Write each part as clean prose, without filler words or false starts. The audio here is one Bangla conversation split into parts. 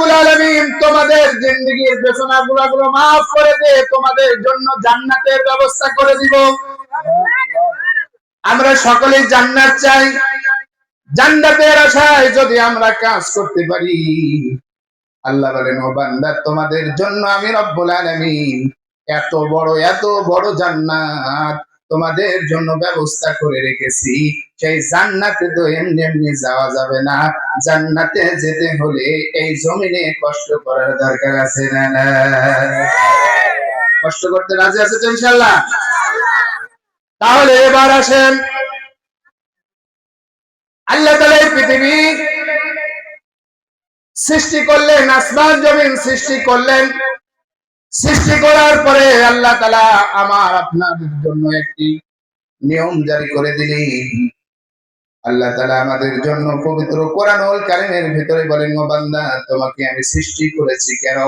রব্বুল আলামিন তোমাদের জিন্দেগীর বেদনাগুলো মাফ করে দিয়ে তোমাদের জন্য জান্নাতের ব্যবস্থা করে দিব। আমরা সকলেই জান্নাত চাই। জান্নাতের আশায় যদি আমরা কাজ করতে পারি, আল্লাহ বলেন ও বান্দা তোমাদের জন্য আমি রব্বুল আলামিন এত বড় জান্নাত তোমাদের জন্য ব্যবস্থা করে রেখেছি। সেই জান্নাতে তো এমনি এমনি যাওয়া যাবে না। জান্নাতে যেতে হলে এই জমিনে কষ্ট করার দরকার আছে না? কষ্ট করতে রাজি আছে তো ইনশাআল্লাহ? তাহলে এবার আসেন, আল্লাহ তাআলা এই পৃথিবী সৃষ্টি করলেন, আসমান জমিন সৃষ্টি করলেন। সৃষ্টি করার পরে আল্লাহ তাআলা আমার আপনাদের জন্য একটি নিয়ম জারি করে দিলেন। আল্লাহ তাআলা আমাদের জন্য পবিত্র কোরআনুল কারীমের ভিতরে বলেন, ও বান্দা তোমাকে আমি সৃষ্টি করেছি কেন?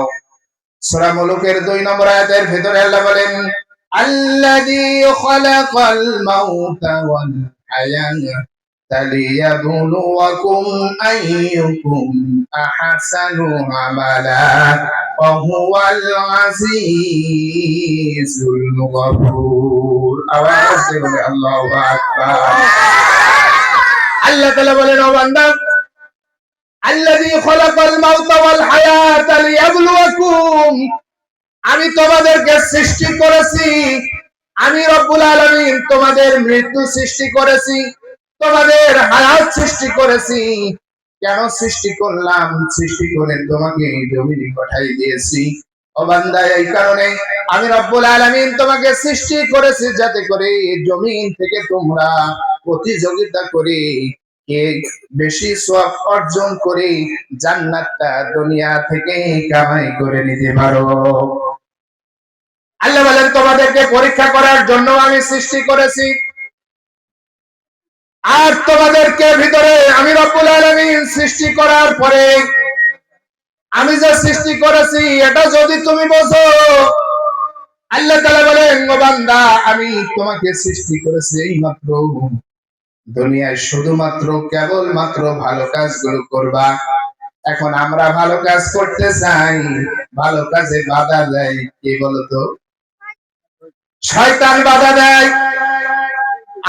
সূরা মুলুকের 2 নম্বর আয়াতের ভিতরে আল্লাহ বলেন, আল্লাযী খালাকাল মাউতা ওয়াল হায়াতা লিয়াবলুয়াকুম আইয়ুকুম আহসানু আমালা ওয়া হুয়াল আজিজুল গফুর। আওয়াজ দিয়ে বলে আল্লাহু আকবার। আল্লাহ তাআলা বলেন, ও বান্দা আল্লাযী খালাকাল মাউতা ওয়াল হায়াতা লিয়াবলুয়াকুম, আমি তোমাদেরকে সৃষ্টি করেছি। আমি রব্বুল আলামিন তোমাদের মৃত্যু সৃষ্টি করেছি, তোমাদের হায়াত সৃষ্টি করেছি। কেন সৃষ্টি করলাম? সৃষ্টি করে তোমাকে জমিনে পাঠাই দিয়েছি ও বান্দা, এই কারণে আমি রব্বুল আলামিন তোমাকে সৃষ্টি করেছি যাতে করে জমিন থেকে তোমরা প্রতিযোগিতা করে কে বেশি সওয়াব অর্জন করে জান্নাতটা দুনিয়া থেকে কামাই করে নিতে পারো। আল্লাহ বলেন তোমাদেরকে পরীক্ষা করার জন্য আমি সৃষ্টি করেছি। আর তোমাদেরকে ভিতরে আমি রব্বুল আলামিন সৃষ্টি করার পরে আমি যে সৃষ্টি করেছি এটা যদি তুমি বোঝো, আল্লাহ তাআলা বলেন ও বান্দা আমি তোমাকে সৃষ্টি করেছি এইমাত্র দুনিয়ায় শুধুমাত্র কেবলমাত্র ভালো কাজগুলো করবা। এখন আমরা ভালো কাজ করতে চাই, ভালো কাজে বাধা দেয় কে বলতো? শয়তান বাধা দেয়।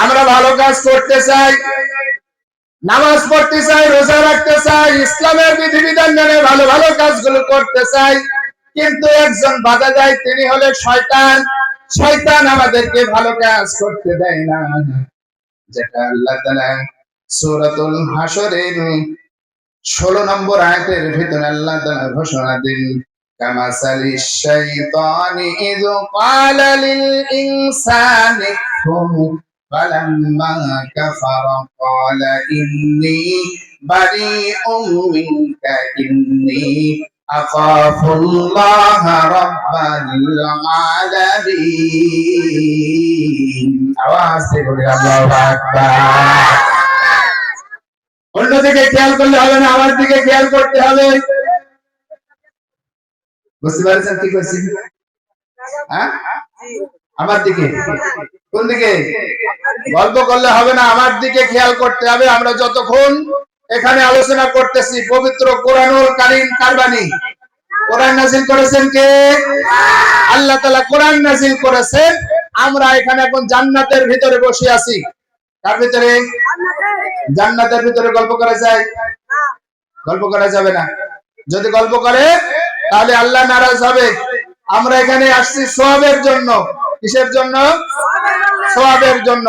আমরা ভালো কাজ করতে চাই, নামাজ পড়তে চাই, রোজা রাখতে চাই, ইসলামের বিধিবিধান মেনে ভালো ভালো কাজগুলো করতে চাই, কিন্তু একজন বাধা দেয়, তিনি হলেন শয়তান। শয়তান আমাদেরকে ভালো কাজ করতে দেয় না, যেটা আল্লাহ তাআলা সূরাতুল হাশরের 16 নম্বর আয়াতের ভিতরে আল্লাহ তাআলা ঘোষণা দেন, কামাসালিশ শাইতানি ইয ক্বালা লিল ইনসানি কুফর ফালাম্মা কাফারা ক্বালা ইন্নী বারিউম মিনকা ইন্নী আখাফুল্লাহ রাব্বাল আলামিন। আওয়াজ দিয়ে বলি আল্লাহু আকবার। অন্যদিকে খেয়াল করলে হবে না, আমার দিকে খেয়াল করতে হবে। বুঝতে পারছেন কি করছি? হ্যাঁ, আমার দিকে। কোন দিকে? গল্প করলে হবে না, আমার দিকে খেয়াল করতে হবে। আমরা যতক্ষণ এখানে আলোচনা করতেছি পবিত্র কোরআনুল কারীম কার বাণী? কোরআন নাযিল করেছেন কে? আল্লাহ তাআলা কোরআন নাযিল করেছেন। আমরা এখানে এখন জান্নাতের ভিতরে বসে আছি। কার ভিতরে? জান্নাতের ভিতরে। গল্প করা যায়? গল্প করা যাবে না। যদি গল্প করে তাহলে আল্লাহ নারাজ হবে। আমরা এখানে আসছি সওয়াবের জন্য। কিসের জন্য? সওয়াবের জন্য।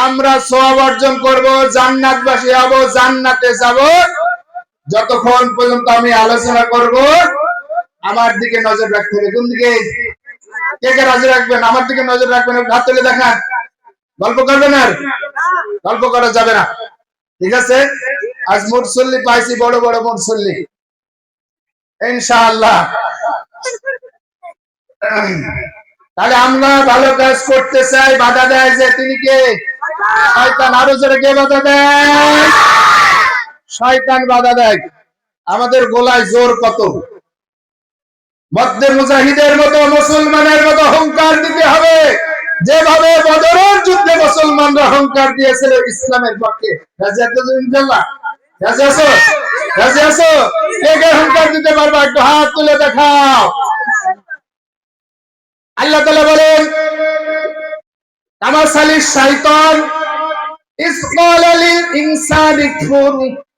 আমরা সওয়াব অর্জন করব, জান্নাতবাসী হব, জান্নাতে যাব। যতক্ষণ পর্যন্ত আমি আলোচনা করব আমার দিকে নজর রাখতে হবে। কোন দিকে? কে কে নজর রাখবেন? আমার দিকে নজর রাখবেন। হাত তুলে দেখান। গল্প করবেন আর? গল্প করা যাবে না, ঠিক আছে? আজ মুরসল্লি পাইছি, বড় বড় মুরসল্লি ইনশাআল্লাহ। তাহলে আমরা ভালো কাজ করতে চাই, বাধা দেয় যে তিনি কে? শয়তান। আরো জোরে কে বাধা দেয়? শয়তান বাধা দেয়। আমাদের গলায় জোর কত! মধ্যে মুজাহিদের মতো, মুসলমানের মতো অহংকার দিতে হবে, যেভাবে বদরের যুদ্ধে মুসলমানরা অহংকার দিয়েছিল ইসলামের পক্ষে। রাজি আছো ইনশাআল্লাহ? রাজি আছো? রাজি আছো? কে হুঙ্কার দিতে পারবা? একটু হাত তুলে দেখাও। আল্লাহ তাআলা বলেন কামাসালিশ শাইতান ইস ক্বালা লিল ইনসানি কুফর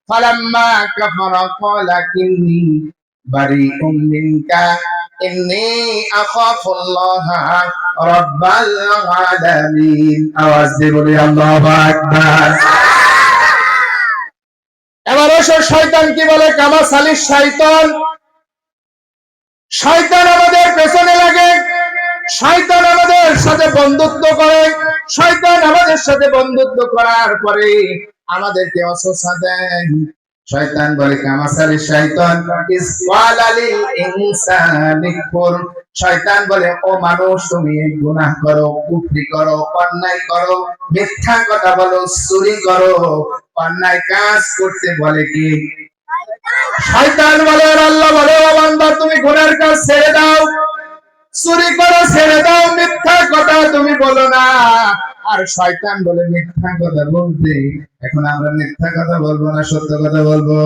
ফালাম্মা কাফারা ক্বালা ইন্নী বারিউম মিনকা ইন্নী আখাফুল্লাহা রাব্বাল আলামিন। আওয়াজ দিয়ে বলি আল্লাহু আকবার। এবার এসো শয়তান কি বলে। কামাসালিশ শাইতান, শয়তান আমাদের পেছনে লাগে, শয়তান আমাদের সাথে বন্ধুত্ব করে, শয়তান আমাদের সাথে বন্ধুত্ব করার পরে আমাদেরকে ওয়াসওয়াসা দেয়। শয়তান বলে কামাসালিশ শাইতান ইস ক্বালা লিল ইনসানি কুফর, শয়তান বলে ও মানুষ তুমি গুনাহ করো, কুফরি করো, অন্যায় করো, মিথ্যা কথা বলো, চুরি করো, অন্যায় কাজ করতে বলে কি শয়তান বলে। আর আল্লাহ বলে ও বান্দা তুমি গুনাহের কাজ ছেড়ে দাও, চুরি করো ছেড়ে দাও, মিথ্যা কথা তুমি বলো না। আর শয়তান বলে মিথ্যা কথা বলতে। এখন আমরা মিথ্যা কথা বলবো না সত্য কথা বলবো?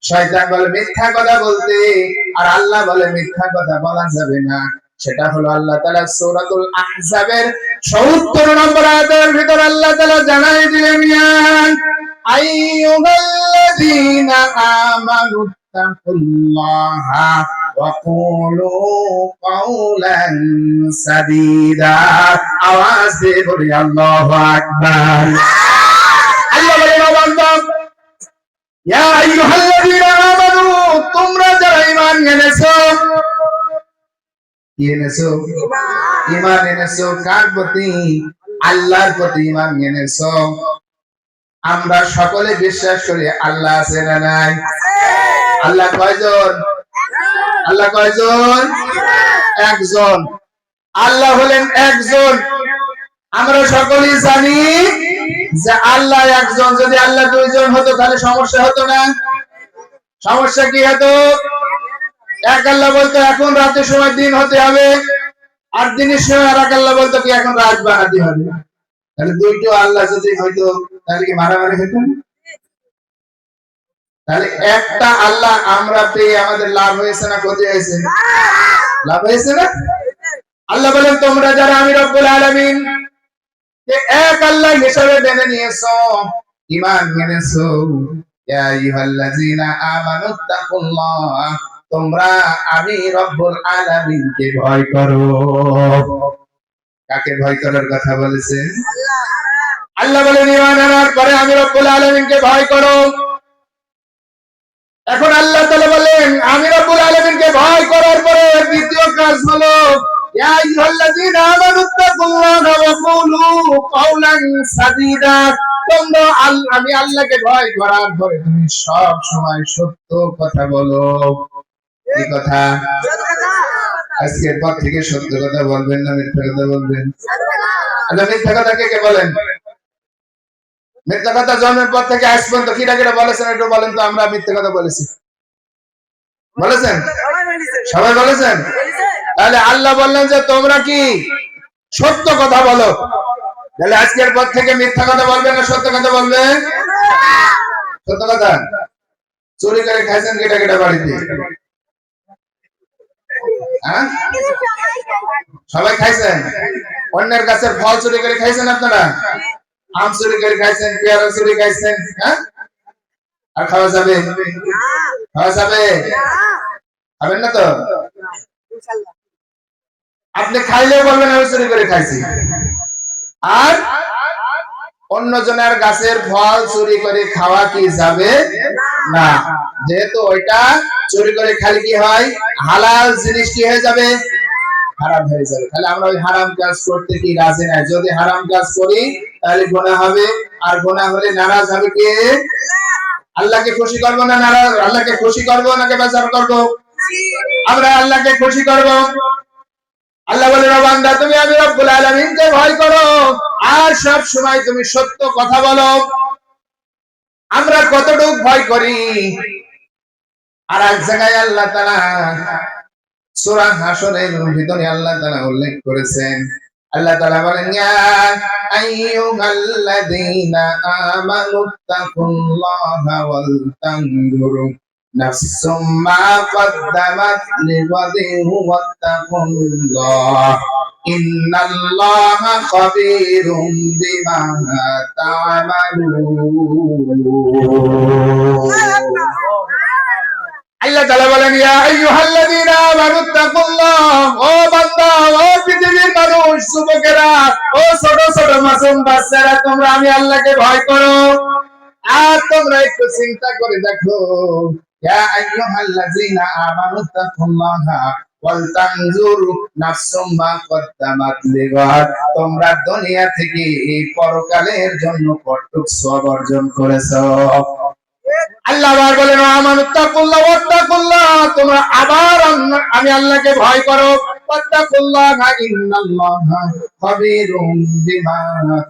শয়তান বলে মিথ্যা কথা বলতে, আর আল্লাহ বলে মিথ্যা কথা বলা যাবে না। সেটা হলো আল্লাহ তাআলা সূরাতুল আহজাবের ৭০ নম্বর আয়াতের ভিতর আল্লাহ তাআলা জানাই দিলেন ইয়া আইয়ুহাল্লাযীনা আমানু তাকুল্লাহা ওয়া কুলু কাওলান সাদীদা। আওয়াজ দিয়ে বলি আল্লাহু আকবার। আল্লাহ বলেন ও বান্দা ইয়া আইয়ুহাল্লাযীনা আমানু, তোমরা যারা ঈমান এনেছো। কি এনেছো? ঈমান এনেছো কার প্রতি? আল্লাহর প্রতি ঈমান এনেছো। আমরা সকলে বিশ্বাস করি আল্লাহ আছে না নাই? আল্লাহ কয়জন? আল্লাহ কয়জন? একজন। আল্লাহ হলেন একজন। আমরা সকলেই জানি যে আল্লাহ একজন। যদি আল্লাহ দুইজন হতো তাহলে সমস্যা হতো না? সমস্যা কি হতো? এক আল্লাহ বলতো এখন রাতের সময় দিন হতে হবে, আর দিনের সময় আর এক আল্লাহ বলতো কি এখন রাত বানাতে হবে। তাহলে দুইটো আল্লাহ যদি হইতো তাহলে কি মারামারি হতো? তাহলে একটা আল্লাহ আমরা পেয়ে আমাদের লাভ হয়েছে না ক্ষতি হয়েছে? লাভ হয়েছে না? আল্লাহ বলেন তোমরা যারা আমি রব্বুল আলামিন যে এক আল্লাহ হিসেবে মেনে নিয়েছো, ঈমান এনেছো, ইয়া আইয়ুহাল্লাযীনা আমানু তাকুল্লাহ, তোমরা আমি রব্বুল আলামিনকে ভয় করো। কাকে ভয় করার কথা বলেছেন? আল্লাহ বলেন ঈমান আনার পরে আমি রব্বুল আলামিনকে ভয় করো। এখন আল্লাহ তাআলা বলেন আমি রব্বুল আলামিনকে ভয় করার পরে দ্বিতীয় কাজ হলো ইয়া আইয়ুহাল্লাযীনা আমানু তাকুল্লাহা ওয়া কুলু কাওলান সাদীদা। তোমরা আমি আল্লাহকে ভয় করার পরে তুমি সব সময় সত্য কথা বলো। কি কথা? আজকের পর থেকে সত্য কথা বলবেন না মিথ্যা কথা বলবেন? আচ্ছা মিথ্যা কথা কে বলেন? মিথ্যা কথা জন্মের পর থেকে আজ পর্যন্ত কিরা কিরা বলেছেন একটু বলেন তো। আমরা মিথ্যা কথা বলেছি? বলেছেন? সবাই বলেছেন? তাহলে আল্লাহ বললেন যে তোমরা কি সত্য কথা বলো। তাহলে আজকের পর থেকে মিথ্যা কথা বলবেন না সত্য কথা বলবেন? সত্য কথা। চুরি করে খাইছেন কেটা কেটা বাড়িতে? হ্যাঁ সবাই খাইছেন? অন্যের গাছের ফল চুরি করে খাইছেন আপনারা? আম চুরি করে খাইছেন, পেয়ারা চুরি খাইছেন? হ্যাঁ আর খাওয়া যাবে? খাওয়া যাবে? খাবেন না তো? আপনি খাইলেও বলবেন আমি চুরি করে খাইছি। আর অন্য জনের গাছের ফল চুরি করে খাওয়া কি যাবে না? যেহেতু ওইটা চুরি করে খালি কি হয় হালাল জিনিস কি হয়ে যাবে? হারাম হয়ে যাবে। তাহলে আমরা ওই হারাম কাজ করতে কি রাজি নাই? যদি হারাম কাজ করি তাহলে গুনাহ হবে, আর গুনাহ হলে নারাজ হবে কে? আল্লাহকে খুশি করব না নারাজ? আল্লাহকে খুশি করব নাকি বেজার করব? আমরা আল্লাহকে খুশি করব। আল্লাহ বলেন ও বান্দা তুমি আমি রব্বুল আলামিনকে ভয় করো আর সব সময় তুমি সত্য কথা বলো। আমরা কতটুকু ভয় করি? আর এক জায়গায় আল্লাহ তাআলা সূরা হাশরের ভিতরে আল্লাহ তাআলা উল্লেখ করেছেন। আল্লাহ তাআলা বলেন ইয়া আইয়ুহাল্লাযীনা আমানু তাকুল্লাহা ওয়াল তানজুর নাফসুম মা কদ্দামাত লিগাদিন ওয়াত্তাকুল্লাহ ইন্নাল্লাহা খাবীরুম বিমা তা'মালুন। আল্লাহ তাআলা বলেন, ইয়া আইয়ুহাল্লাযীনা আমানুত্তাকুল্লাহ, ও বান্দা, ও পৃথিবীর মানুষ, যুবকেরা, ও ছোট ছোট মাসুম বাচ্চারা, তোমরা আমি আল্লাহকে ভয় করো। আর তোমরা একটু চিন্তা করে দেখো, ইয়া আইয়ুহাল্লাযীনা আমানুত্তাকুল্লাহ ওয়াল তানজুর নাফসুম মা কদ্দামাত লিগাদ। তোমরা দুনিয়া থেকে এই পরকালের জন্য কতটুকু সওয়াব অর্জন করেছো। আল্লাহ আবার বলেন, আমানুত্তাকুল্লাহ ওয়াত্তাকুল্লাহ, তোমরা আবার আমি আল্লাহকে ভয় করো। ওয়াত্তাকুল্লাহ ইন্নাল্লাহা খাবীরুম বিমা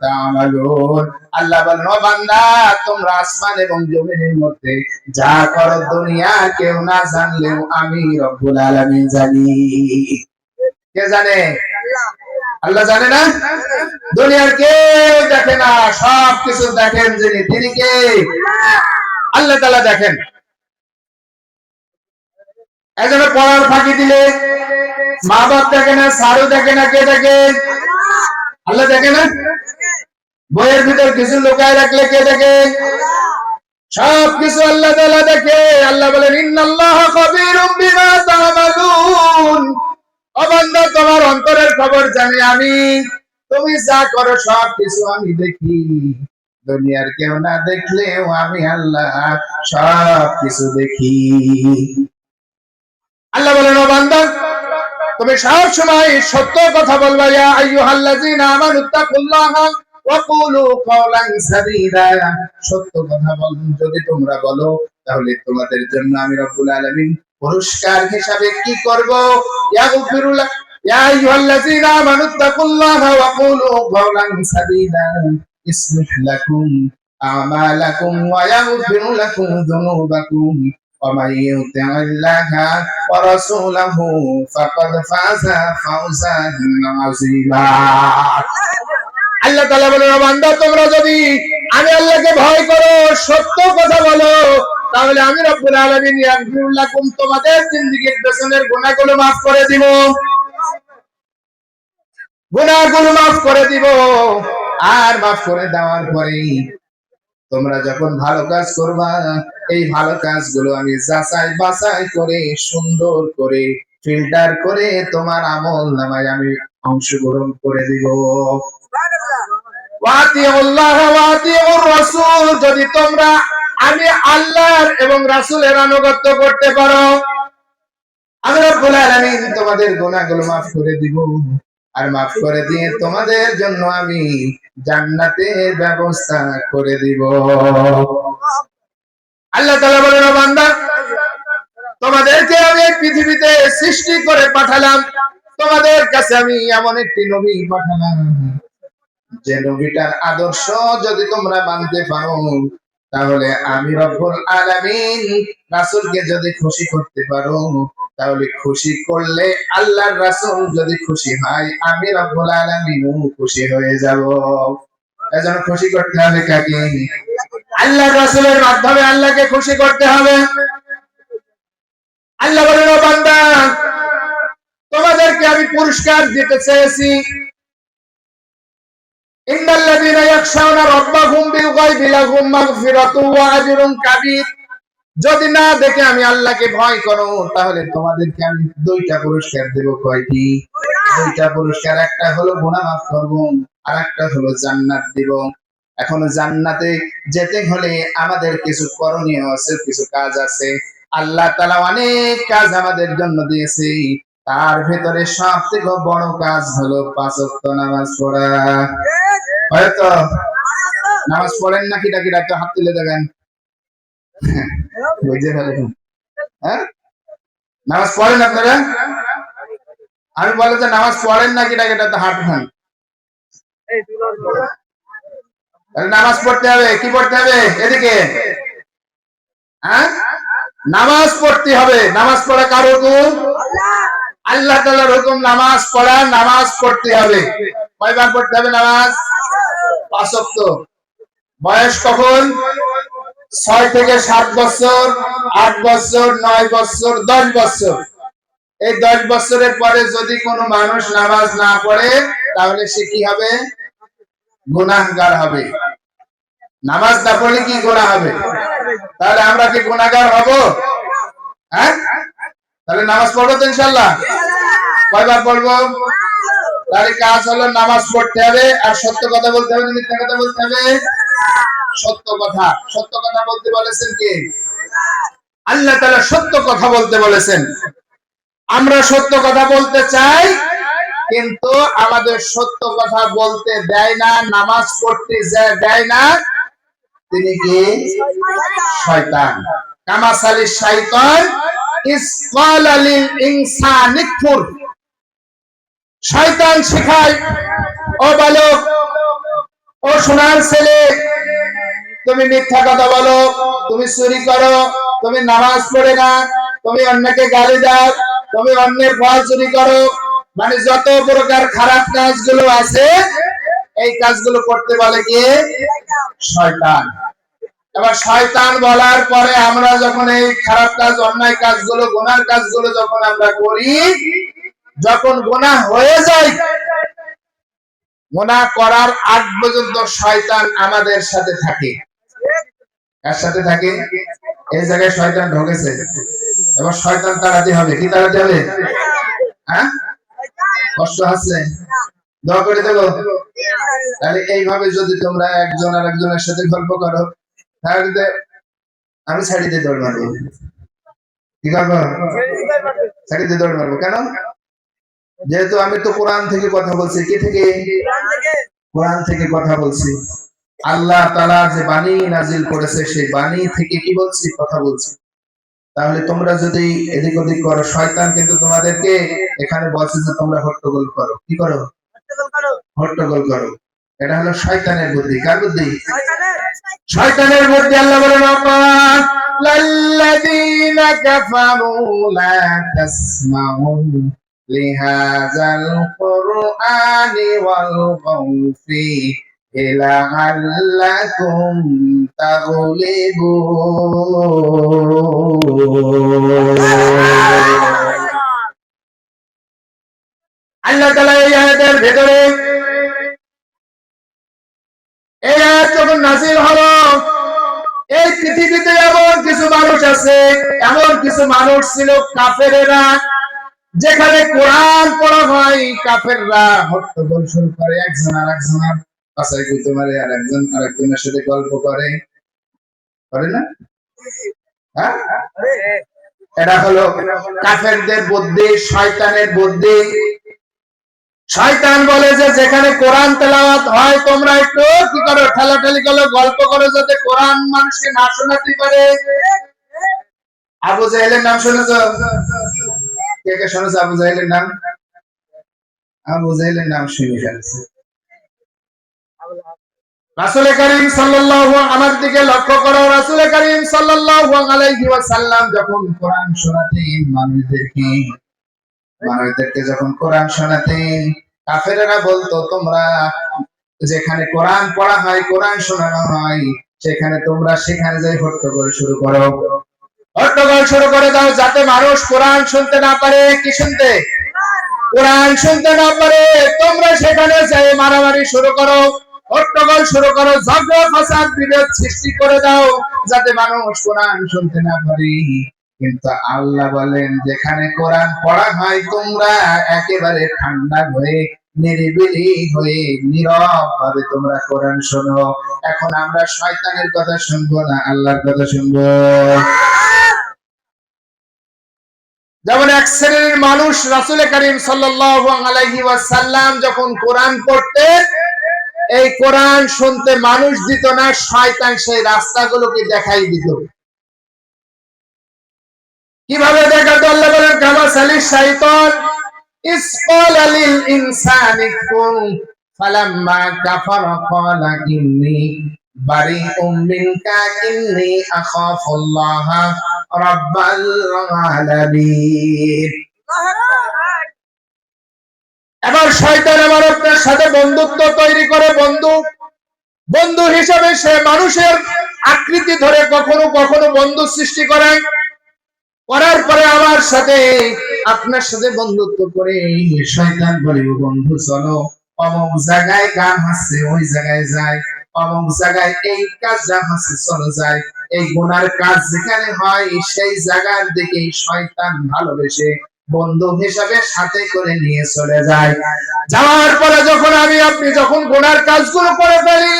তা'মালুন। আল্লাহ বলেন, ও বান্দা, তোমরা আসমান এবং জমিনের মধ্যে যা করো দুনিয়া কেউ না জানলেও আমি রব্বুল আলামিন জানি। কে জানে? আল্লাহ জানে না? দুনিয়ার কেউ দেখে না, সব কিছু দেখেন যিনি, তিনি কে? আল্লাহ তাআলা দেখেন। একজনে পড়ার ফাঁকি দিলে মা বাপ দেখে না, সারু দেখে না, কে দেখে? আল্লাহ দেখে না? বইয়ের ভিতর কিছু লুকায় রাখলে কে দেখে? সব কিছু আল্লাহ তাআলা দেখে। আল্লাহ বলেন, ইন্নাল্লাহা খাবীরুম বিমা তা'মালুন। ও বান্দা, তোমার অন্তরের খবর জানি আমি, তুমি যা করো সব কিছু আমি দেখি। দুনিয়ার কেউ না দেখলেও আমি আল্লাহ সব কিছু দেখি। আল্লাহ বলেন, ও বান্দা, তুমি সব সময় সত্য কথা বলবা। ইয়া আইয়ুহাল্লাযীনা আমানুত্তাকুল্লাহা ওয়া কুলু কাওলান সাদীদা। সত্য কথা বল, যদি তোমরা বলো তাহলে তোমাদের জন্য আমি রব্বুল আলামিন পুরস্কার হিসাবে কি করব? ইয়াগফিরু লাক, ইয়া আইয়ুহাল্লাযীনা আমানুত্তাকুল্লাহা ওয়া কুলু কাওলান সাদীদা ইসলিহ লাকুম আমালাকুম ওয়া ইয়াগফির লাকুম যুনুবাকুম ومن يطع الله ورسوله فقد فاز فوزا عظيما। আল্লাহ তাআলা বলেন, বান্দা, তোমরা যদি আমি আল্লাহকে ভয় করো, সত্য কথা বলো, তাহলে আমি রব্বুল আলামিন ইয়াগফির লাকুম, তোমাদের জিন্দেগীর পেছনের গুনাহগুলো maaf করে দিব, গুনাহগুলো maaf করে দিব। আর maaf করে দেওয়ার পরে তোমরা যখন ভালো কাজ করবা, এই ভালো কাজগুলো আমি যাচাই বাছাই করে সুন্দর করে ফিল্টার করে তোমার আমল নামায় আমি অংশগ্রহণ করে দিব। ওয়াতিউল্লাহ ওয়াতিউর রাসূল, যদি তোমরা আমি আল্লাহর এবং রাসূলের আনুগত্য করতে পারো, আমি রব্বুল আলামিন তোমাদের গুনাহগুলো maaf করে দিব। আর maaf করে দিয়ে তোমাদের জন্য আমি জান্নাতের ব্যবস্থা করে দিব। আল্লাহ তাআলা বলেন, বান্দা, তোমাদেরকে আমি পৃথিবীতে সৃষ্টি করে পাঠালাম, তোমাদের কাছে আমি এমন একটি নবী পাঠালাম যে নবীটার আদর্শ যদি তোমরা মানতে পারো, তাহলে আমি রব্বুল আলামিন রাসূলকে যদি খুশি করতে পারো, তাহলে খুশি করলে আল্লাহর রাসূল যদি খুশি হয়, আমি রব্বুল আলামিনও খুশি হয়ে যাব। এজন্য খুশি করতে হবে কাকে? আল্লাহর রাসূলের মাধ্যমে আল্লাহকে খুশি করতে হবে। আল্লাহ বলেন, ও বান্দা, তোমাদেরকে আমি পুরস্কার দিতে চেয়েছি। ইন্নাল্লাযীনা ইয়াখশাউনা রাব্বাহুম বিল গায়বি লাহুম মাগফিরাতুন ওয়া আজরুন কাবীর। যদি না দেখে আমি আল্লাহকে ভয় করো, তাহলে তোমাদেরকে আমি দুইটা পুরস্কার দেব। কয়টি? দুইটা পুরস্কার। একটা হলো গুনাহ maaf করব, আর একটা হলো জান্নাত দিব। এখন জান্নাতে যেতে হলে আমাদের কিছু করণীয় আছে, কিছু কাজ আছে। আল্লাহ তাআলা অনেক কাজ আমাদের জন্য দিয়েছে, তার ভিতরে সবথেকে বড় কাজ হলো 5 ওয়াক্ত নামাজ পড়া। হয়তো নামাজ পড়েন নাকি? ডাকি ডাকতে হাত তুলে দেবেন। বুঝে ফেলেন? হ্যাঁ, নামাজ পড়েন আপনারা? আমি বলে যে নামাজ পড়েন নাকি? ডাকি ডাকতে হাত উঠান। নামাজ পড়তে হবে। কি পড়তে হবে? এদিকে। হ্যাঁ, নামাজ পড়তে হবে। নামাজ পড়া কার হুকুম? আল্লাহ তাআলার হুকুম। নামাজ পড়া, নামাজ পড়তে হবে। কয়বার পড়তে হবে নামাজ? 5 ওয়াক্ত। বয়স কখন? 6 থেকে 7 বছর, 8 বছর, 9 বছর, 10 বছর। এই 10 বছরের পরে যদি কোনো মানুষ নামাজ না পড়ে তাহলে সে কি হবে? গুনাহগার হবে। নামাজ না পড়লে কি গুনাহ হবে? তাহলে আমরা কি গুনাহগার হব? হ্যাঁ, তাহলে নামাজ পড়বো তো ইনশাআল্লাহ। কয়বার পড়বো? তাহলে কাজ হলো নামাজ পড়তে হবে আর সত্য কথা বলতে হবে, মিথ্যা কথা বলতে হবে। সত্য কথা। সত্য কথা বলতে বলেছেন কে? আল্লাহ তাআলা সত্য কথা বলতে বলেছেন। আমরা সত্য কথা বলতে চাই, কিন্তু আমাদের সত্য কথা বলতে দেয় না, নামাজ পড়তে দেয় না। তিনি কি? শয়তান। কামাসালিশ শাইতান ইসকালা লিল ইনসানি কুফর। শয়তান শেখায়, ও বালক, ও সোনার ছেলে, তুমি মিথ্যা কথা বলো, তুমি চুরি করো, তুমি নামাজ পড়ে না, তুমি অন্যকে গালি দাও, তুমি অন্যের ফল চুরি করো, মানে যত প্রকার খারাপ কাজগুলো আছে এই কাজগুলো করতে বলে কে? শয়তান। এবার শয়তান বলার পরে আমরা যখন এই খারাপ কাজ, অন্যায় কাজগুলো, গুনার কাজগুলো যখন আমরা করি, যখন গুনাহ হয়ে যায়, গুনাহ করার আগ পর্যন্ত শয়তান আমাদের সাথে থাকে। কার সাথে থাকে? এই জায়গায় শয়তান ঢোকেছে, এবার শয়তান তাড়াতে হবে। কি তাড়াতে হবে? হ্যাঁ, কষ্ট আছে? দোয়া করে দেবো। তাহলে এইভাবে যদি তোমরা একজন আর একজনের সাথে গল্প করো, তাহলে আমি ছাড়ি দিয়ে দৌড় মারবো। কি করবো? ছাড়ি দিয়ে দৌড় মারবো। কেন? যেহেতু আমি তো কোরআন থেকে কথা বলছি। কি থেকে? কোরআন থেকে কথা বলছি। আল্লাহ তাআলা যে বাণী নাজিল করেছে সেই বাণী থেকে কি বলছি? কথা বলছি। তাহলে তোমরা যদি এদিক ওদিক করো, শয়তান কিন্তু তোমাদেরকে এখানে বলছে যে তোমরা হট্টগোল করো। কি করো? হট্টগোল করো। এটা হলো শয়তানের বুদ্ধি। কার বুদ্ধি? শয়তানের বুদ্ধি। আল্লাহ বলেন, লাল্লাযীনা কাফারু লা তাসমাউ লিহাযাল কুরআনি ওয়ালগাউ ফীহি লাআল্লাকুম তাগলিবুন। আল্লাহ তাআলা এই আয়াতের ভিতরে, এই আয়াত যখন নাযিল হলো, এই পৃথিবীতে এমন কিছু মানুষ আছে, এমন কিছু মানুষ ছিল কাফেরেরা, যেখানে কোরআন পড়া হয় কাফেররা হট্টগোল শুরু করে, একজন আর একজনের পাশায় গুঁতো মারে, আর একজন আরেকজনের সাথে গল্প করে না? হ্যাঁ, এটা হলো কাফেরদের বুদ্ধি, শয়তানের বুদ্ধি। শয়তান বলে যে যেখানে কোরআন তেলাওয়াত হয় তোমরা একটু কি করো? ঠেলাঠেলি করো, গল্প করো, যাতে কোরআন মানুষকে না শোনাতে পারে। আবু জাহেলের নাম শুনেছো? কে কে শুনেছো আবু জাহেলের নাম? আবু জাহেলের নাম শুনে ফেলেছে। রাসূল করিম সাল্লাল্লাহু, আমার দিকে লক্ষ্য করো, রাসূল করিম সাল্লাল্লাহু আলাইহি ওয়াসাল্লাম যখন কোরআন শোনাতেন মানুষদেরকে যখন কোরআন শোনাতেন, কাফেরেরা বলতো তোমরা যেখানে কোরআন পড়া হয়, কোরআন শোনানো হয়, সেখানে তোমরা সেখানে যাই হট্টগোল শুরু করো, হট্টগোল শুরু করে দাও, যাতে মানুষ কোরআন শুনতে না পারে। কি শুনতে? কোরআন শুনতে না পারে। তোমরা সেখানে যাই মারামারি শুরু করো, হট্টগোল শুরু করো, ঝগড়া ফাসাদ বিরোধ সৃষ্টি করে দাও, যাতে মানুষ কোরআন শুনতে না পারে। কিন্তু আল্লাহ বলেন যেখানে কোরআন পড়া হয় তোমরা একেবারে ঠান্ডা হয়ে, নিরিবিলি হয়ে, নীরব ভাবে তোমরা কোরআন শোনো। এখন আমরা শয়তানের কথা শুনবো না আল্লাহর কথা শুনবো? যেমন এক শ্রেণীর মানুষ রাসূল করিম সাল্লাল্লাহু আলাইহি ওয়াসাল্লাম যখন কোরআন পড়তেন, এই কোরআন শুনতে মানুষ দিত না, শয়তান সেই রাস্তাগুলোকে দেখাই দিত। কিভাবে দেখাতো? আল্লাহ বলেন, কামাসালিশ শাইতান ইসকালা লিল ইনসানি কুফর ফালাম্মা কাফারা ক্বালা ইন্নী বারিউম মিনকা ইন্নী আখাফুল্লাহ রাব্বাল আলামিন। এবার শয়তান আমার আপনার সাথে বন্ধুত্ব তৈরি করে, বন্ধু হিসাবে সে মানুষের আকৃতি ধরে কখনো কখনো বন্ধু সৃষ্টি করেন, করার পরে আমার সাথে আপনার সাথে বন্ধুত্ব করে শয়তান বলে, বন্ধু চলো অমুক জায়গায় গান আছে, ওই জায়গায় যায়, অমুক জায়গায় এই কাজটা আছে, চলো যায়। এই গুনার কাজ যেখানে হয় সেই জায়গার দিকে শয়তান ভালোবেসে বন্ধু হিসাবে সাথে করে নিয়ে চলে যায়। যাওয়ার পরে যখন আমি আপনি যখন গুনার কাজগুলো করে ফেলি,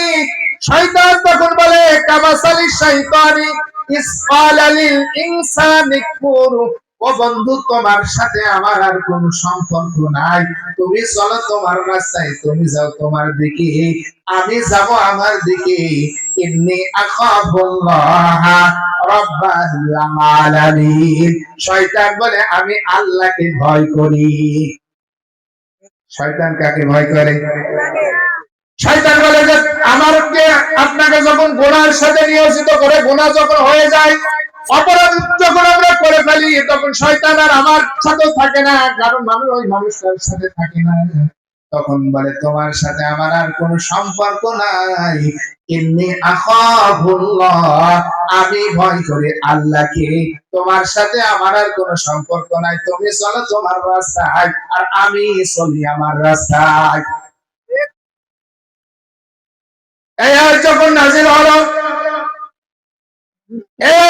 শয়তান তখন বলে কামাসালি শয়তানি ইসফালালিল ইনসানি কুর, ও বন্ধু তোমার সাথে আমার আর কোনো সম্পর্ক নাই, তুমি চলো তোমার রাস্তায়, তুমি যাও তোমার দিকে, আমি যাব আমার দিকে। ইন্নী আখাফুল্লাহ রাব্বাল আলামিন। শয়তান বলে আমি আল্লাহকে ভয় করি। শয়তান কাকে ভয় করে? শয়তান বলে যে আমাকে আপনাকে যখন গুনার সাথে নিয়োজিত করে, গুনাহ যখন হয়ে যায়, অপরাধ যখন আমরা করে ফেলি, তখন শয়তান আর আমার সাথে থাকে না, কারণ আমি ওই মানুষটার সাথে থাকি না। তখন বলে তোমার সাথে আমার আর কোনো সম্পর্ক নাই। ইন্নী আখাফুল্লাহ, আমি ভয় করি আল্লাহকে, তোমার সাথে আমার আর কোনো সম্পর্ক নাই, তুমি চলো তোমার রাস্তায় আর আমি চলি আমার রাস্তায়। এই আয়াত যখন নাযিল হলো,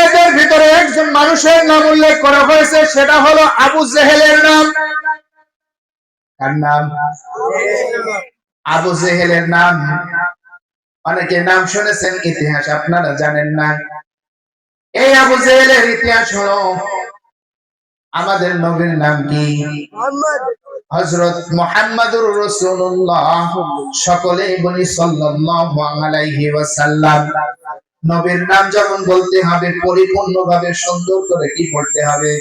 এদের ভিতরে একজন মানুষের নাম উল্লেখ করা হয়েছে, সেটা হলো আবু জেহেলের নাম। কার নাম? আবু জেহেলের নাম। অনেকে নাম শুনেছেন, ইতিহাস আপনারা জানেন না। এই আবু জেহেলের ইতিহাস হলো, আমাদের নবীর নাম কি? হযরত মুহাম্মদুর রাসূলুল্লাহ, সকলেই বলি সাল্লাল্লাহু আলাইহি ওয়াসাল্লাম। নবীর নাম যখন বলতে হবে পরিপূর্ণভাবে সুন্দর করে কি পড়তে হবে?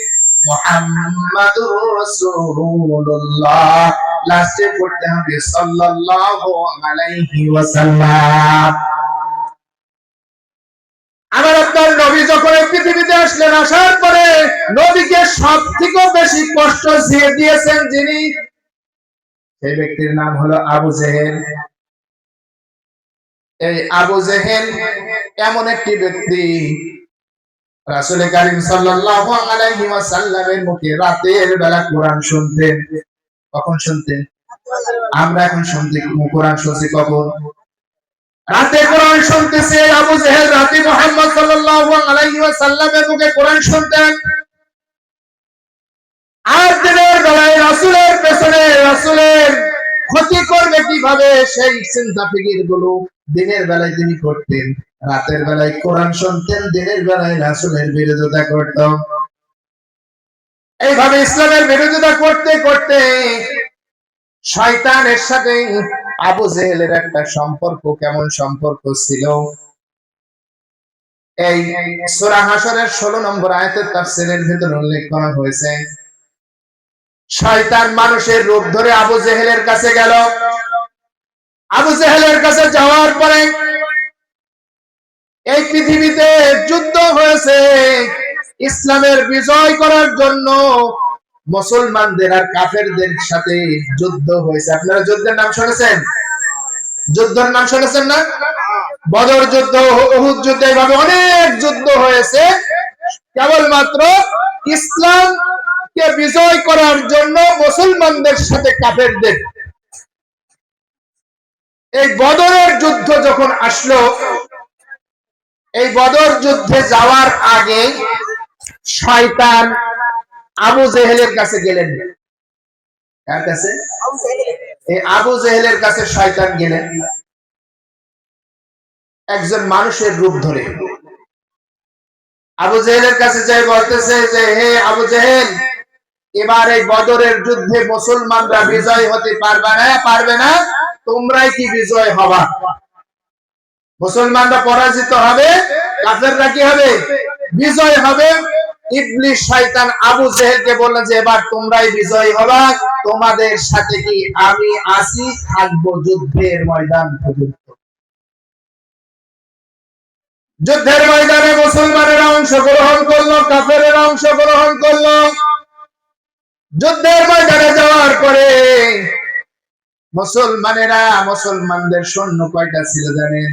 মুহাম্মাদুর রাসূলুল্লাহ, লাস্টে পড়তে হবে সাল্লাল্লাহু আলাইহি ওয়াসাল্লাম। আমার আপনার নবী যখন এই পৃথিবীতে আসলেন, আসার পরে নবীকে সবথেকে বেশি কষ্ট দিয়েছেন যিনি, সেই ব্যক্তির নাম হলো আবু জেহেল। এই আবু জেহেল এমন একটি ব্যক্তি, রাসূল কারীম সাল্লাল্লাহু আলাইহি ওয়াসাল্লামের মুখে রাতের বেলা কোরআন শুনতেন। কখন শুনতেন? আমরা এখন শুনতে কোরআন শুনছি কখন? রাতে কোরআন শুনতেছে আবু জেহেল, রাতে মুহাম্মদ সাল্লাল্লাহু আলাইহি ওয়াসাল্লামের মুখে কোরআন শুনতেন। আর দিনের বেলায় রাসূলের পেছনে, রাসূলের ক্ষতি করবে কিভাবে সেই চিন্তা ফিকির গুলো দিনের বেলায় তিনি করতেন, রাতের বেলায় কোরআন শুনতেন, দিনের বেলায় রাসূলের বিরোধিতা করতেন। এইভাবে ইসলামের বিরোধিতা করতে করতে শয়তানের সাথে আবু জেহেলের একটা সম্পর্ক, কেমন সম্পর্ক ছিল, এই সূরা হাশরের 16 নম্বর আয়াতের তাফসীরের ভিতরে উল্লেখ করা হয়েছে। শয়তান মানুষের রূপ ধরে আবু জেহেলের কাছে গেল। আবু জেহেলের কাছে যাওয়ার পরে এই পৃথিবীতে যুদ্ধ হয়েছে, ইসলামের বিজয় করার জন্য মুসলমানদের আর কাফেরদের সাথে যুদ্ধ হয়েছে। আপনারা যুদ্ধের নাম শুনেছেন? যুদ্ধের নাম শুনেছেন না? বদর যুদ্ধ, উহুদ যুদ্ধ, এইভাবে অনেক যুদ্ধ হয়েছে কেবলমাত্র ইসলামকে বিজয় করার জন্য মুসলমানদের সাথে কাফেরদের। এই বদরের যুদ্ধ যখন আসলো, এই বদর যুদ্ধে যাওয়ার আগে শয়তান আবু জেহেলের কাছে গেলেন। কার কাছে? এই আবু জেহেলের কাছে শয়তান গেলেন একজন মানুষের রূপ ধরে। আবু জেহেলের কাছে যাই বলতেছে যে, হে আবু জেহেল, এবার এই বদরের যুদ্ধে মুসলমানরা বিজয় হতে পারবে না, তোমরাই কি বিজয় হবা? মুসলমানরা পরাজিত হবে, কাফেররা কি হবে? বিজয় হবে। ইবলিস শয়তান আবু জেহেলকে বলল যে এবার তোমরাই বিজয়ী হবা, তোমাদের সাথে কি আমি আসি, থাকবো যুদ্ধের ময়দান পর্যন্ত। যুদ্ধের ময়দানে মুসলমানেরা অংশগ্রহণ করলো, কাফেরেরা অংশগ্রহণ করলো। যুদ্ধের ময়দানে যাওয়ার পরে মুসলমানেরা, মুসলমানদের সৈন্য কয়টা ছিল জানেন?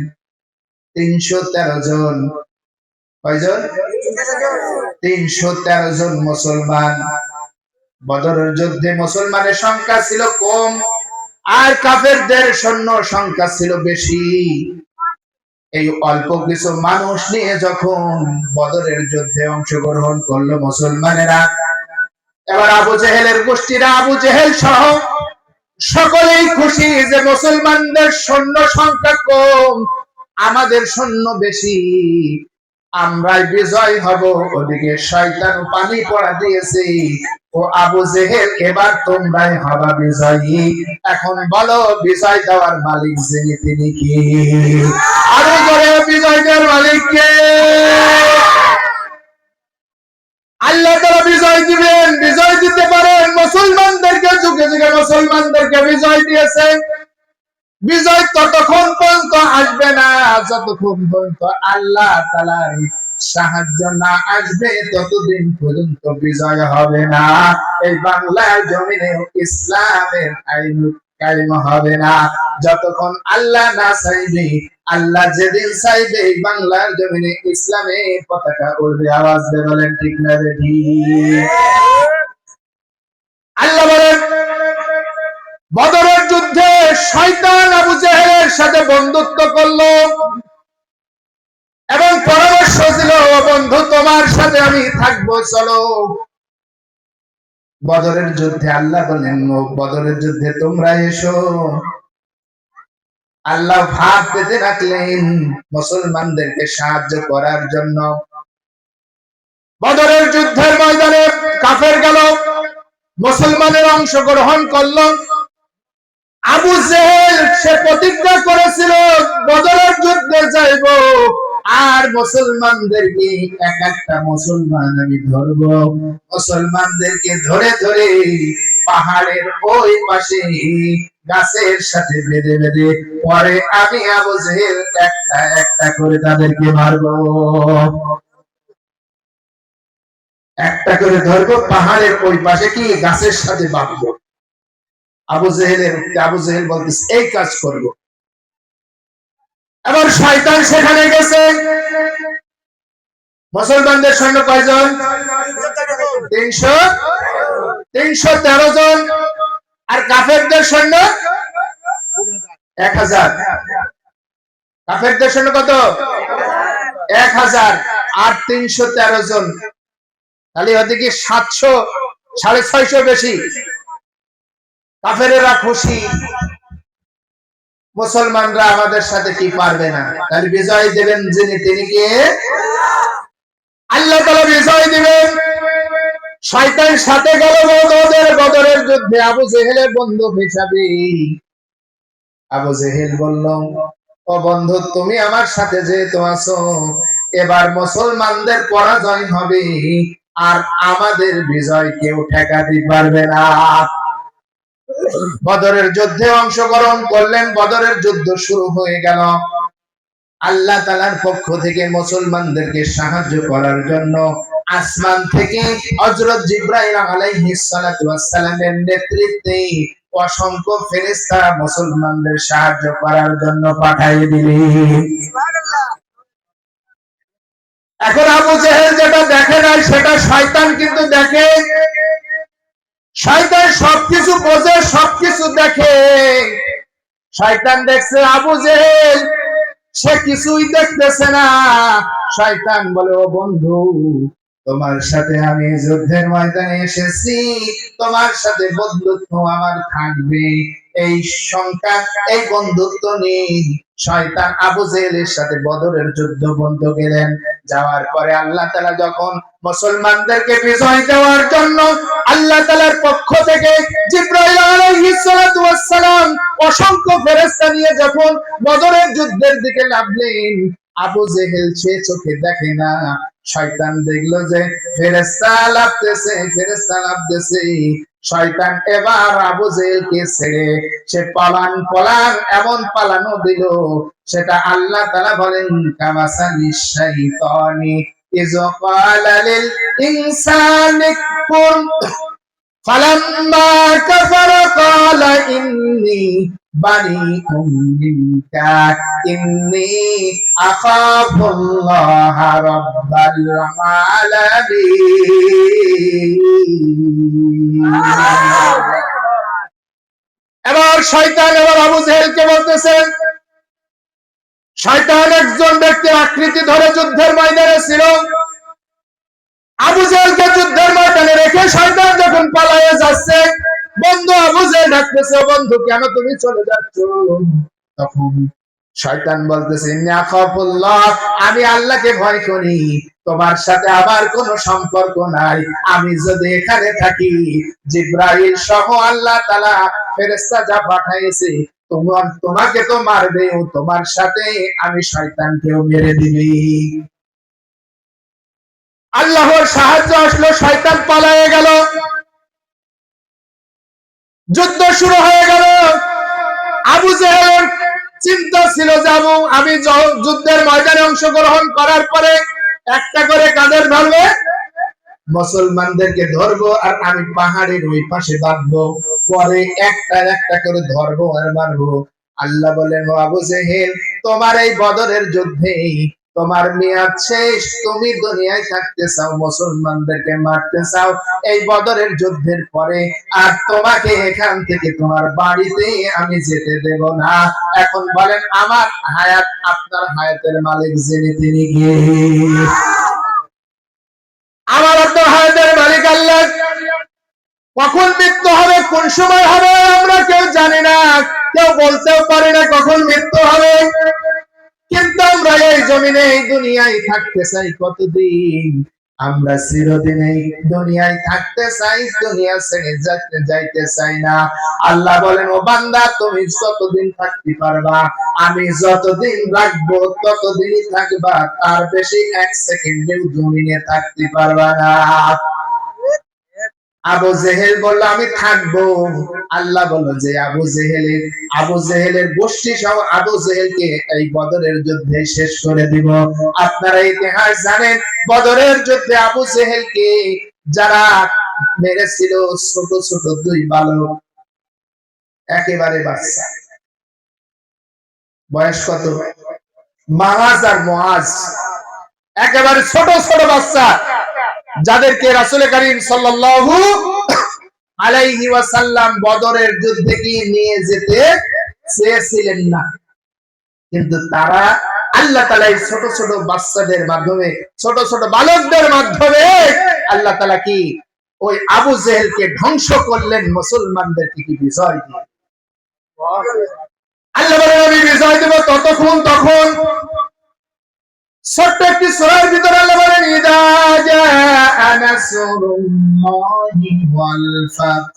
313 জন। কয়জন? 313 জন মুসলমান। বদরের যুদ্ধে মুসলমানের সংখ্যা ছিল কম, আর কাফেরদের সৈন্য সংখ্যা ছিল বেশি। এই অল্প কিছু মানুষ নিয়ে যখন বদরের যুদ্ধে অংশগ্রহণ করলো মুসলমানেরা, এবার আবু জেহেলের গোষ্ঠীরা, আবু জেহেল সহ সকলেই খুশি যে মুসলমানদের সৈন্য সংখ্যা কম, আমাদের সৈন্য বেশি, আমরাই বিজয় হব। ওদিকে শয়তান পানি পড়া দিয়েছে, ও আবু জেহেল এবার তোমরাই হবা বিজয়ী। এখন বলো বিজয় দেওয়ার মালিক যিনি তিনি কি? আরো করে বিজয় দেওয়ার মালিক কে? আল্লাহ তাআলা বিজয় দিবেন, বিজয় দিতে পারেন। মুসলমানদেরকে যুগে যুগে মুসলমানদেরকে বিজয় দিয়েছেন। বিজয় ততক্ষণ পর্যন্ত আসবে না যতক্ষণ পর্যন্ত আল্লাহ তাআলার সাহায্য না আসবে, ততদিন পর্যন্ত বিজয় হবে না। এই বাংলার জমিনে ইসলামের আইন কায়েম হবে না যতক্ষণ আল্লাহ না চাইবে। আল্লাহ যেদিন চাইবে এই বাংলার জমিনে ইসলামের পতাকা উড়বে। আওয়াজ দিয়ে বলেন ঠিক না বেঠি? আল্লাহ বলেন বদরের যুদ্ধে শয়তান আবু জেহেলের সাথে বন্ধুত্ব করলো এবং পরামর্শ ছিল, বন্ধু তোমার সাথে আমি থাকবো, চলো। বদরের যুদ্ধে আল্লাহ বলেন বদরের যুদ্ধে তোমরা এসো। আল্লাহ ভাব পেতে রাখলেন মুসলমানদেরকে সাহায্য করার জন্য। বদরের যুদ্ধের ময়দানে কাফের গেল, মুসলমানের অংশগ্রহণ করলো। আবু জেহেল সে প্রতিজ্ঞা করেছিল বদরের যুদ্ধে যাইব, আর মুসলমানদেরকে এক একটা মুসলমান আমি ধরব। মুসলমানদেরকে ধরে ধরে পাহাড়ের ওই পাশে গাছের সাথে বেঁধে বেঁধে পরে আমি আবু জেহেল একটা একটা করে তাদেরকে মারব। একটা করে ধরবো, পাহাড়ের ওই পাশে কি গাছের সাথে বাঁধবো। আবু জেহেল বলতেছে এই কাজ করব। এবার শয়তান সেখানে গেছে। মুসলমানদের সৈন্য কয়জন? 313 জন। আর কাফেরদের সৈন্য 1000। কাফেরদের সৈন্য কত? 1000 আর 313 জন, তাহলে ওদিকে 700, 650 বেশি। কাফেরেরা খুশি, মুসলমানরা আমাদের সাথে কি পারবে না। তাহলে বিজয় দেবেন যিনি তিনি কে? আল্লাহ তাআলা বিজয় দিবেন। শয়তান সাথে গেল বদরের যুদ্ধে আবু জেহেলের বন্ধু হিসাবে। আবু জেহেল বলল, ও বন্ধু তুমি আমার সাথে যেহেতু আছো, এবার মুসলমানদের পরাজয় হবে আর আমাদের বিজয় কেউ ঠেকাতে পারবে না। বদরের যুদ্ধে অংশগ্রহণ করলেন। বদরের যুদ্ধ শুরু হয়ে গেল। আল্লাহ তাআলার পক্ষ থেকে মুসলমানদেরকে সাহায্য করার জন্য আসমান থেকে হযরত জিবরাইল আলাইহিস সালাতু ওয়াস সালামের নেতৃত্বে অসংখ্য ফেরেশতা মুসলমানদের সাহায্য করার জন্য পাঠিয়ে দিলেন। সুবহানাল্লাহ। এখন আবু জেহেল যেটা দেখে না সেটা শয়তান কিন্তু দেখে। শয়তান সবকিছু বোঝে, সবকিছু দেখে। শয়তান দেখছে আবু জেহেল সে কিছুই দেখতেছে না। শয়তান বলে, ও বন্ধু তোমার সাথে আমি যুদ্ধের ময়দানে এসেছি, তোমার সাথে বন্ধুত্ব আমার থাকবে, এই সংখ্যা এই বন্ধুত্ব নেই। শয়তান আবু জেহেলের সাথে বদরের যুদ্ধ বন্ধ গেলেন। যাওয়ার পরে আল্লাহ তাআলা যখন মুসলমানদেরকে বিজয় দেওয়ার জন্য আল্লাহ তাআলার পক্ষ থেকে জিবরাইল আলাইহিস সালাতু ওয়াস সালাম অসংখ্য ফেরেশতা নিয়ে যখন বদরের যুদ্ধের দিকে নামলেন, আবু জেহেল সে চোখে দেখে না। শয়তান দেখলো যে ফেরেশতা লাফতেছে। শয়তান এবার আবু জেহেলকে ছেড়ে সে পালান এমন পালানো দিল, সেটা আল্লাহ তাআলা বলেন কামাসালিশ শাইতানি ইয ক্বালা লিল ইনসানি কুফর ফালাম্মা কাফারা ক্বালা ইন্নী বারিউম মিনকা ইন্নী আখাফুল্লাহ রাব্বাল আলামিন। এবার শয়তান এবার আবু জেহেলকে বলতেছে, শয়তান একজন ব্যক্তির আকৃতি ধরে যুদ্ধের ময়দানে ছিল। আবু জেহেলকে যুদ্ধের ময়দানে রেখে শয়তান যখন পালায়ে যাচ্ছে, বন্ধু আবু জেহেল ডাকতেছে, বন্ধু কেন তুমি চলে যাচ্ছ? তখন শয়তান বলতেছে, ইন্নী আখাফুল্লাহ, আমি আল্লাহকে ভয় করি, তোমার সাথে আমার কোনো সম্পর্ক নাই। আমি যদি এখানে থাকি, জিবরাইল সহ আল্লাহ তাআলা ফেরেশতা যা পাঠাইছে তোমাকে তো মারবে, তোমার সাথে আমি শয়তানকেও মেরে দিবি। আল্লাহর সাহায্য আসলো, শয়তান পালায়ে গেল, যুদ্ধ শুরু হয়ে গেল। আবু জেহেলের চিন্তা ছিল যে আমি যুদ্ধের ময়দানে অংশগ্রহণ করার পরে একটা করে কাদের ধরবে, মুসলমানদেরকে ধরবো, আর আমি পাহাড়ের ওই পাশে বাঁধবো, পরে একটা একটা করে ধরবো আর মারবো। আল্লাহ বলেন, ও আবু জেহেল, তোমার এই বদরের যুদ্ধে তোমার মেয়াদ শেষ, তুমি দুনিয়ায় থাকতে চাও, মুসলমানদেরকে মারতে চাও এই বদরের যুদ্ধের পরে, আর তোমাকে এখান থেকে তোমার বাড়িতে আমি যেতে দেব না। এখন বলেন, আমার হায়াত আপনার হায়াতের মালিক যিনি, তিনি কে? আমার আপনার হায়াতের মালিক আল্লাহ। কখন মৃত্যু হবে, কোন সময় হবে আমরা কেউ জানি না, কেউ বলতেও পারি না কখন মৃত্যু হবে। কিন্তু আমরা এই জমিনে এই দুনিয়ায় থাকতে চাই কতদিন? আমরা চিরদিন এই দুনিয়ায় থাকতে চাই, দুনিয়া ছেড়ে যাইতে চাই না। আল্লাহ বলেন, ও বান্দা, তুমি যতদিন থাকতে পারবা, আমি যতদিন রাখবো ততদিনই থাকবা, তার বেশি এক সেকেন্ডেও জমিনে থাকতে পারবা না। আবু জেহেল বলল, আমি থাকবো। আল্লাহ বলল যে আবু জেহেলের গোষ্ঠী সহ আবু জেহেলকে এই বদরের যুদ্ধে শেষ করে দিব। আপনারা ইতিহাস জানেন, বদরের যুদ্ধে আবু জেহেলকে যারা মেরেছিল, ছোট ছোট দুই বালক, একেবারে বাচ্চা, বয়স কত? মাহাজ আর মুআজ, একেবারে ছোট ছোট বাচ্চা, যাদেরকে রাসূল করিম সাল্লাল্লাহু আলাইহি ওয়াসাল্লাম বদরের যুদ্ধে কি নিয়ে যেতে চেয়েছিলেন না, কিন্তু তারা আল্লাহ তাআলা এই ছোট ছোট বাচ্চাদের মাধ্যমে, ছোট ছোট বালকদের মাধ্যমে আল্লাহ তাআলা কি ওই আবু জেহেলকে ধ্বংস করলেন, মুসলমানদেরকে কি বিজয় দিলেন। আল্লাহ বলেন, আমি বিজয় দেব তখন ছোট্ট একটি সূরার ভিতরে আল্লাহ বলেন, ইদা জাআ নাসরুল্লাহি ওয়াল ফাত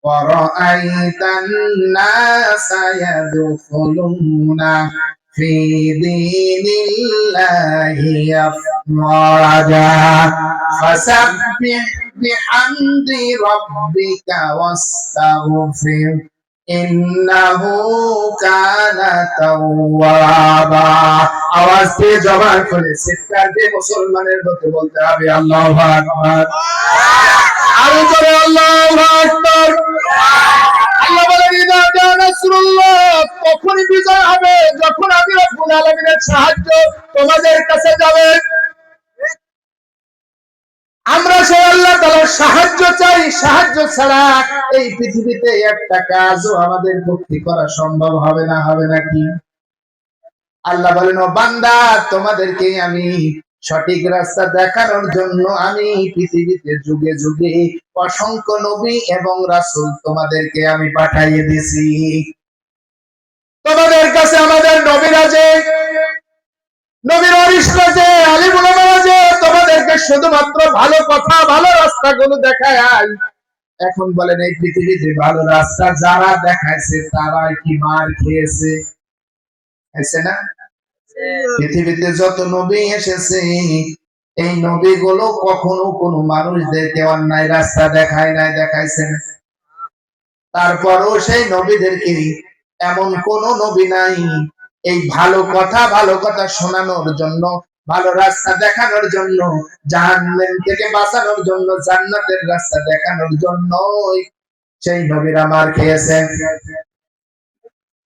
ওয়া রাআইতান নাসা ইয়াদখুলুনা ফি দীনিল্লাহি আফওয়াজা ফাসাব্বিহ বিহামদি রাব্বিকা ওয়াস্তাগফির ইন্নাহু কানা তাওয়াবা। আওয়াজ দিয়ে জবান করে চিৎকার দিয়ে মুসলমানের মতো বলতে হবে, আল্লাহু আকবার। আরো জোরে আল্লাহু আকবার। আল্লাহ বলেন, ইদা জা নাসরুল্লাহ, তখনই বিজয় হবে যখন আমি রব্বুল আলামিনের সাহায্য তোমাদের কাছে যাবে। আমরা সেই আল্লাহ তাআলার সাহায্য চাই, সাহায্য ছাড়া এই পৃথিবীতে একটা কাজও আমাদের পক্ষে করা সম্ভব হবে না। হবে নাকি? আল্লাহ বলেন, ও বান্দা, তোমাদেরকে আমি সঠিক রাস্তা দেখানোর জন্য আমি পৃথিবীতে যুগে যুগে অসংখ্য নবী এবং রাসূল তোমাদেরকে আমি পাঠিয়ে দিয়েছি। তোমাদের কাছে আমাদের নবীরা যে, নবীর ওয়ারিসরা যে, আলিম উলামারা যে তোমাদেরকে শুধুমাত্র ভালো কথা, ভালো রাস্তাগুলো দেখায়। এখন বলেন, এই পৃথিবীতে ভালো রাস্তা যারা দেখাইছে তারা কি মার খেয়েছে? খাইছে না? পৃথিবীতে যত নবী এসেছে, এই নবীগুলো কখনো কোনো মানুষদেরকে অন্যায় রাস্তা দেখায় নাই, দেখাইছে না? তারপরও সেই নবীদেরকে এমন কোন নবী নাই এই ভালো কথা শোনানোর জন্য, ভালো রাস্তা দেখানোর জন্য, জাহান্নাম থেকে বাঁচানোর জন্য, জান্নাতের রাস্তা দেখানোর জন্য সেই নবীরা মার খেয়েছেন।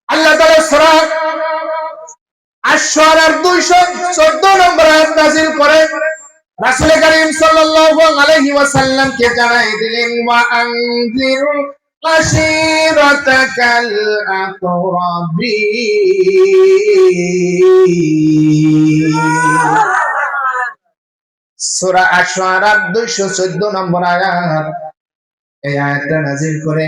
আল্লাহ তাআলা সূরা আশ-শুআরার 214 নম্বর আয়াত নাযিল করে রাসূল করিম সাল্লাল্লাহু আলাইহি ওয়াসাল্লাম কে জানাই দিলেন, ওয়া আনজিরু আশীরাতাকাল আকরাবিন। সূরা আশ-শুআরার 214 নম্বর আয়াত, এই আয়াতটা নাযিল করে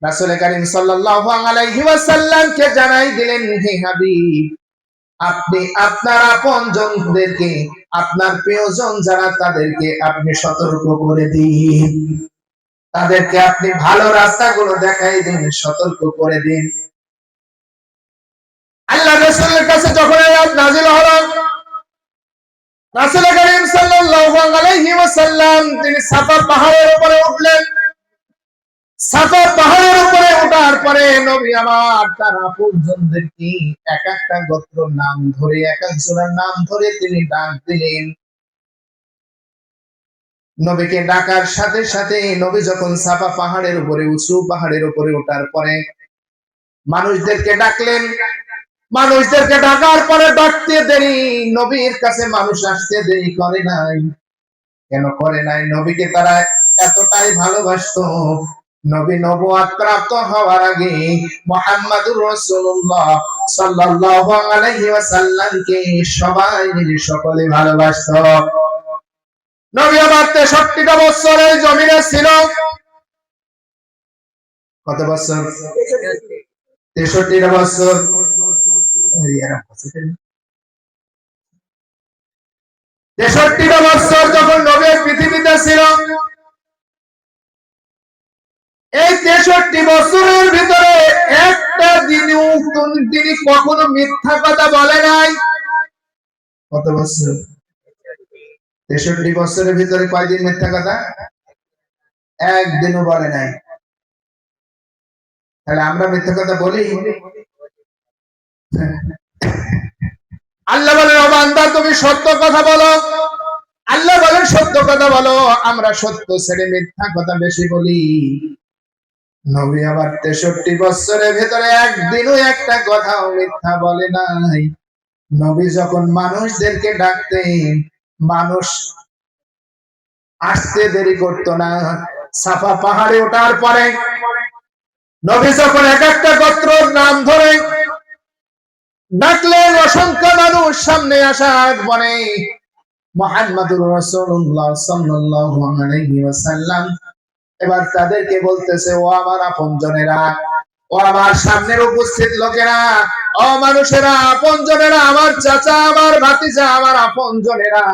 রাসূল করিম সাল্লাল্লাহু আলাইহি ওয়াসাল্লাম কে জানাই দিলেন, হে হাবিব, আপনি আপনার আপনজনদেরকে, আপনার প্রিয়জন যারা তাদেরকে আপনি সতর্ক করে দিন, তাদেরকে আপনি ভালো রাস্তাগুলো দেখাই দিন, সতর্ক করে দিন। আল্লাহ রাসূলের কাছে যখন আয়াত নাযিল হলো, রাসূল করিম সাল্লাল্লাহু আলাইহি ওয়াসাল্লাম তিনি সাফা পাহাড়ের উপরে উঠলেন। সাফা পাহাড়ের উপরে ওঠার পরে নবী আমার তার আপনজনদেরকে এক একটা গোত্র নাম ধরে, এক একজনের নাম ধরে তিনি ডাক দিলেন। নবীকে ডাকার সাথে সাথে নবী যখন সাফা পাহাড়ের উপরে, উঁচু পাহাড়ের উপরে ওঠার পরে মানুষদেরকে ডাকলেন। মানুষদেরকে ডাকার পরে ডাকতে দেরি, নবীর কাছে মানুষ আসতে দেরি করে নাই। কেন করে নাই? নবীকে তারা এতটাই ভালোবাসতো, নবী নবুয়ত প্রাপ্ত হওয়ার আগে মুহাম্মাদুর রাসূলুল্লাহ সাল্লাল্লাহু আলাইহি ওয়াসাল্লামকে সবাই মিলে সকলে ভালোবাসতো। নবী আমার 63টা বছর এই জমিনে ছিল। কত বছর? 63টা বছর। 63টা বছর যখন নবী পৃথিবীতে ছিল, এই 63 বছরের ভিতরে একটা দিনও তিনি কখনো মিথ্যা কথা বলে নাই। কত বছর? 63 বছরের ভিতরে কয়দিন মিথ্যা কথা? একদিনও বলে নাই। তাহলে আমরা মিথ্যা কথা বলি? আল্লাহ বলেন, ও বান্দা তুমি সত্য কথা বলো। আল্লাহ বলেন সত্য কথা বলো। আমরা সত্য ছেড়ে মিথ্যা কথা বেশি বলি। নবী আবার 63 বছরের ভিতরে একদিনও একটা কথাও মিথ্যা বলে নাই। নবী যখন মানুষদেরকে ডাকতেন, মানুষ আসতে দেরি করতো না। সাফা পাহাড়ে ওঠার পরে নবী যখন এক একটা গোত্রের নাম ধরে ডাকলেন, অসংখ্য মানুষ সামনে আসার পরে মুহাম্মাদুর রাসূলুল্লাহ সাল্লাল্লাহু আলাইহি ওয়াসাল্লাম এবার তাদেরকে বলতেছে, ও আমার আপনজনেরা, ও আমার সামনের উপস্থিত লোকেরা, ও মানুষেরা, আপনজনেরা, আমার চাচা, আমার ভাতিজা, আমার আপনজনেরা,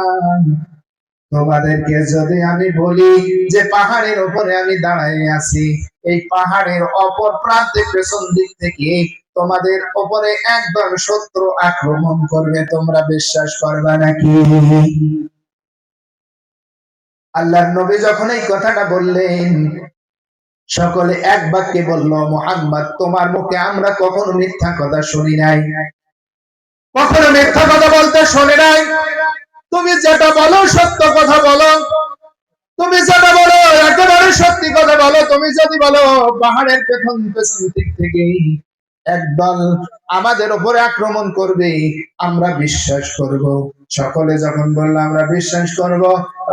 তোমাদেরকে যদি আমি বলি যে পাহাড়ের উপরে আমি দাঁড়াই আছি, এই পাহাড়ের অপর প্রান্তে পেছন দিক থেকে তোমাদের উপরে একদল শত্রু আক্রমণ করবে, তোমরা বিশ্বাস করবে নাকি? আল্লাহর নবী যখন এই কথাটা বললেন, সকলে এক বাক্যে বলল, মুহাম্মদ তোমার মুখে আমরা কখনো মিথ্যা কথা শুনি নাই, কখনো মিথ্যা কথা বলতে শুনি নাই। তুমি যেটা বলো সত্য কথা বলো, তুমি যেটা বলো একেবারে সত্যি কথা বলো। তুমি যদি বলো পাহাড়ের পেছন দিক থেকে একদল আমাদের উপরে আক্রমণ করবে, আমরা বিশ্বাস করব। সকলে যখন বলল আমরা বিশ্বাস করব,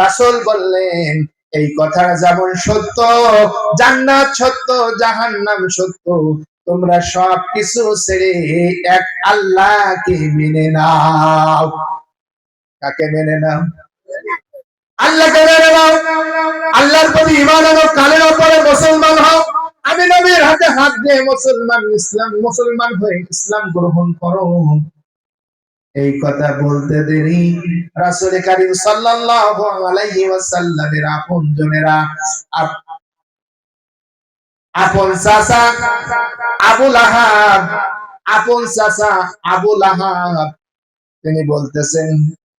রাসূল বললেন, এই কথা যেমন সত্য, জান্নাত সত্য, জাহান্নাম সত্য, তোমরা সব কিছু ছেড়ে এক আল্লাহকে মেনে নাও। কাকে মেনে নাও? আল্লাহকে মেনে নাও। আল্লাহর প্রতি ঈমান আনো, কালের উপরে মুসলমান হও। আমি নবীর হাতে হাত দিয়ে মুসলমান হয়ে ইসলাম গ্রহণ করো। এই কথা বলতে দেরি রাসূল কারীম সাল্লাল্লাহু আলাইহি ওয়াসাল্লামের আপনজনেরা, আপন চাচা আবু লাহাব, আপন চাচা আবু লাহাব তিনি বলতেছেন,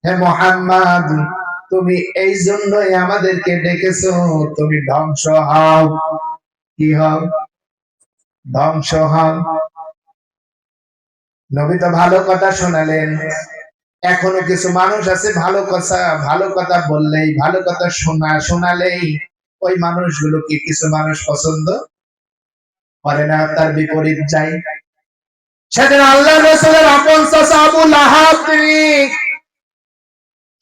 হে মুহাম্মদ, তুমি এই জন্যই আমাদেরকে ডেকেছো, তুমি ধ্বংস হও। কি হও? ধ্বংস হও। নবী তো ভালো কথা শোনালেন। এখনো কিছু মানুষ আছে ভালো কথা বললেই, ভালো কথা শোনালেই ওই মানুষগুলোকে কিছু মানুষ পছন্দ করে না, তার বিপরীত যায়। সেদিন আল্লাহ রাসূলের আপন চাচা আবু লাহাব তিনি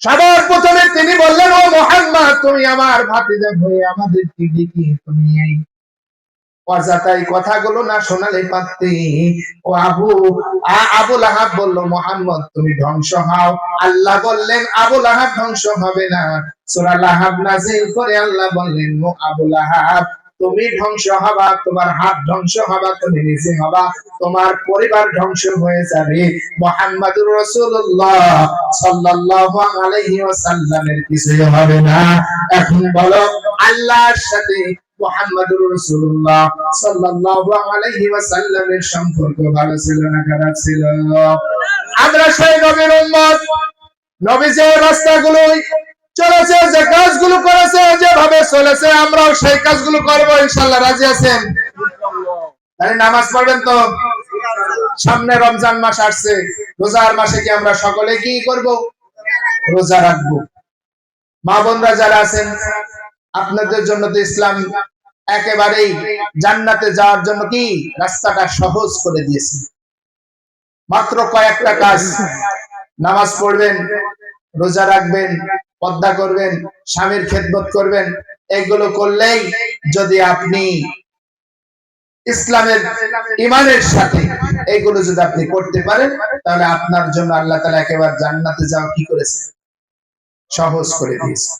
সবার প্রথমে তিনি বললেন, ও মুহাম্মদ, তুমি আমার ভাতিজা হয়ে আমাদেরকে ডেকে তুমি এই অজাতাই কথাগুলো না শোনালে পারতে। ও আবু লাহাব বলল, মুহাম্মদ তুমি ধ্বংস হও। আল্লাহ বললেন আবু লাহাব ধ্বংস হবে না। সূরা লাহাব নাযিল করে আল্লাহ বললেন, ও আবু লাহাব তুমি ধ্বংস হবা, তোমার হাত ধ্বংস হবা, তুমি নিজে হবা, তোমার পরিবার ধ্বংস হয়ে যাবে। মুহাম্মাদুর রাসূলুল্লাহ সাল্লাল্লাহু আলাইহি ওয়াসাল্লামের কিছুই হবে না। এখন বলো, আল্লাহর সাথে মুহাম্মাদুর রাসূলুল্লাহ সাল্লাল্লাহু আলাইহি ওয়াসাল্লামের সম্পর্ক ভালো ছিল না খারাপ ছিল? আমরা সেই নবীর উম্মত, নবী যে রাস্তাগুলো চলেছে, যে কাজগুলো করেছে, যেভাবে চলেছে, আমরাও সেই কাজগুলো করব ইনশাআল্লাহ। রাজি আছেন? তাই নামাজ পড়বেন তো? সামনে রমজান মাস আসছে, রোজার মাসে কি আমরা সকলে কি করব? রোজা রাখবো। মা বোনরা যারা আছেন, আপনাদের জন্য তো ইসলাম একেবারেই জান্নাতে যাওয়ার জন্য কি রাস্তাটা সহজ করে দিয়েছে। মাত্র কয়েকটা কাজ, নামাজ পড়বেন, রোজা রাখবেন, পর্দা করবেন, স্বামীর খেদমত করবেন, এগুলো করলেই যদি আপনি ইসলামের ঈমানের সাথে এগুলো যদি আপনি করতে পারেন, তাহলে আপনার জন্য আল্লাহ তাআলা একেবারে জান্নাতে যাওয়া কি করেছে? সহজ করে দিয়েছে।